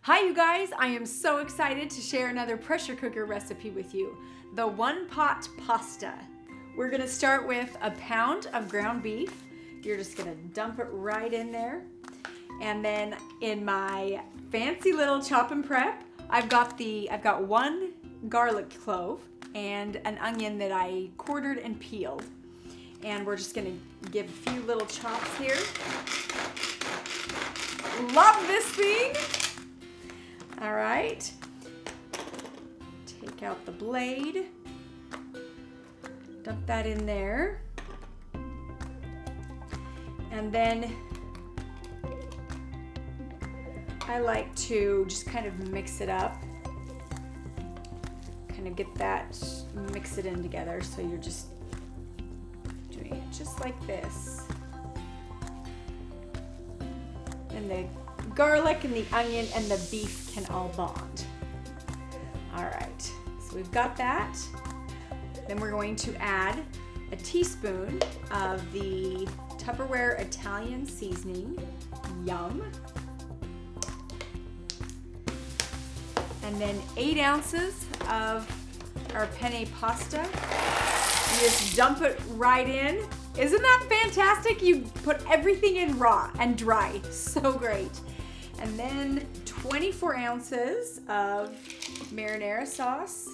Hi you guys, I am so excited to share another pressure cooker recipe with you, the one pot pasta. We're gonna start with a pound of ground beef. You're just gonna dump it right in there. And then in my fancy little chop and prep, I've got one garlic clove and an onion that I quartered and peeled. And we're just gonna give a few little chops here. Love this thing! All right, take out the blade, dump that in there, and then I like to just kind of mix it up, kind of get that, mix it in together, so you're just doing it just like this. And the garlic and the onion and the beef can all bond. All right, so we've got that. Then we're going to add a teaspoon of the Tupperware Italian seasoning. Yum. And then 8 ounces of our penne pasta. You just dump it right in. Isn't that fantastic? You put everything in raw and dry. So great. And then 24 ounces of marinara sauce.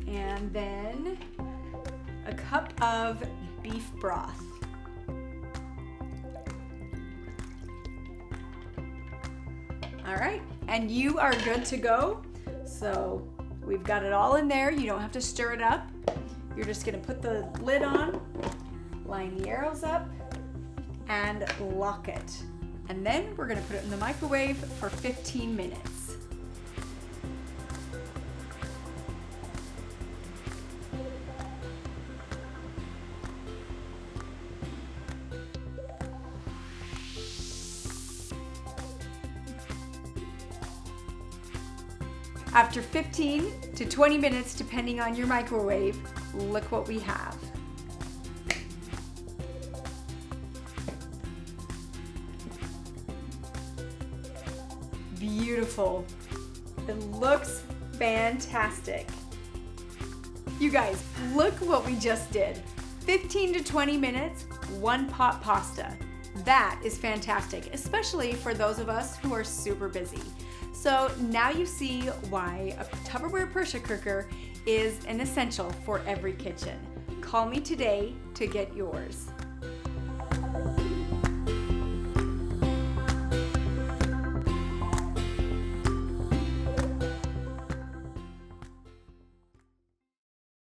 And then a cup of beef broth. All right, and you are good to go. So we've got it all in there. You don't have to stir it up. You're just gonna put the lid on, line the arrows up, and lock it. And then we're gonna put it in the microwave for 15 minutes. After 15 to 20 minutes, depending on your microwave, look what we have. Beautiful. It looks fantastic. You guys, look what we just did. 15 to 20 minutes, one pot pasta. That is fantastic, especially for those of us who are super busy. So now you see why a Tupperware pressure cooker is an essential for every kitchen. Call me today to get yours.